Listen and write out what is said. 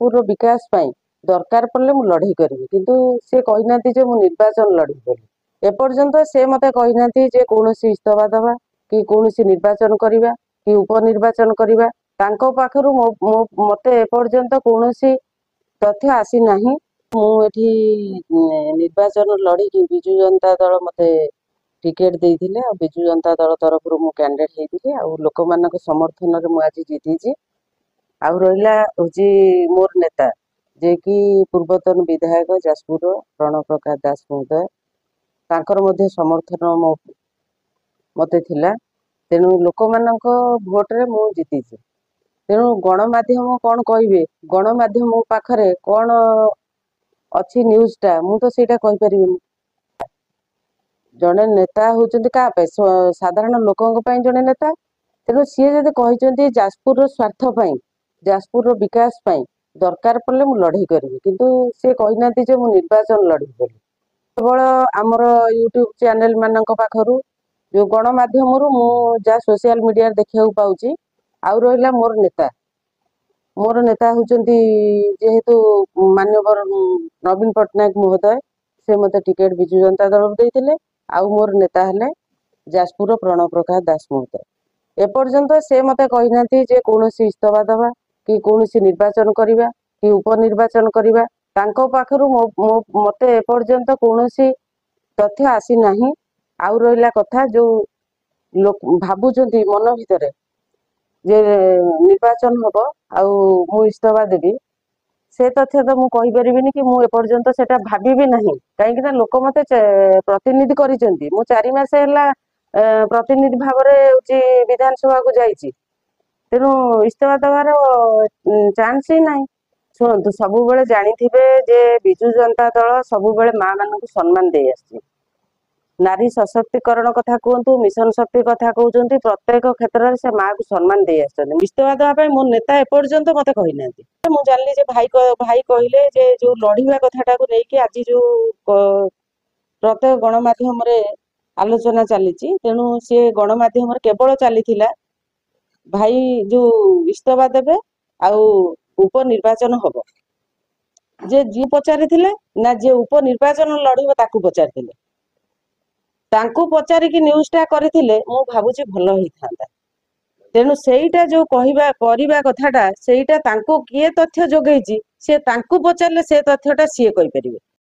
पूर्व विकास पाई दरकार पड़े मु लड़े करी किंतु से कहना जे मु निर्वाचन लड़ी बोली एपर्यंत से मते कहना जे कौन इस्तफा दवा कि कौन निर्वाचन करवा कि उपनिर्वाचन करवा तांको पाखरु मते एपर्यंत कौन तथ्य आसी नाही। मुझे निर्वाचन लड़ी विजु जनता दल मते टिकेट देइथिले आ बिजु जनता दल तरफ मु कैंडिडेट हेइथिले आ लोक मानक समर्थन रे मु आज जीतीची। आ रहिला होची मोर नेता जे कि पूर्वतन विधायक जाजपुर प्रणव प्रकाश दास महोदय तांकर मध्य समर्थन मते थिला तेणु लोक मानक भोट रे मु जीतीची। तेणु गणमाध्यम कौन कहिबे गणमाध्यम मो पाखरे कौन अच्छी न्यूज टा मु तो सेटा कहि परिबिनी। जड़े नेता होचंती का पे साधारण लोकंक पई जड़े नेता तेणु सी जदि कहते जाजपुर स्वार्थ पई जाजपुर विकास पई दरकार पड़े मु लड़े करी किंतु से कहना जे मु निर्वाचन लड़ी बोली केवल आमर यूट्यूब चैनल मानक पाखरु जो गणमाध्यम मु जा सोशल मीडिया देखा पाऊँ आउ रहिला मोर नेता होचंती जेहेतु मान्यवर नवीन पट्टनायक महोदय से मते टिकेट विजु जनता दल देइथिले आउ मोर नेता हेले जाजपुर प्रणव प्रकाश दास महोदय एपर्यंत से मते कहना जे कौन इस्तफा दवा कि कौन निर्वाचन करवा कि उपनिर्वाचन करवा तांको पाखरु मते एपर्यंत कौन तथ्य आसी नाही। आउ रहिला कथा जो लोक भाबुचंती मन भितरे जे निर्वाचन हब आउ मु इस्तफा देबी से तथ्य तो मु कहि परिबिनी कि मु एपर्यंत सेटा भाबी भी नहीं कहीं लोक मते प्रतिनिधि करिसेंती मु 4 मास हैला प्रतिनिधि भाव रे विधानसभा को जाइछि तेणु इस्तफा दबार चांस ही नहीं। शुणु सब बेले जानिथिबे जे बिजु जनता दल सब बेले माँ मानक सम्मान दे आछि नारी सशक्तिकरण कथा कहतु मिशन शक्ति कथा कहते प्रत्येक क्षेत्र में से माँ को सम्मान दे इस्तफा देवाई मो नेता एपर्यंत मत कही मु जानी भाई कहले जो लड़िया कथा को लेकिन आज जो प्रत्येक गणमाध्यम आलोचना चली तेणु सी गणमाध्यम केवल चली भाई जो इस्तफा देवे आउ उपनिर्वाचन हम जे जी पचारि ना जे उपनिर्वाचन लड़ब ताकू पचारि तांकू पचारिकी न्यूज टा करथिले मु भाबुची भलो ही थांदा तेणु सेईटा जो कहिबा करिबा कथाटा सेईटा तांकू किए तथ्य जोगेची से तांकू पचारले से तथ्यटा सीए कहि परिबे।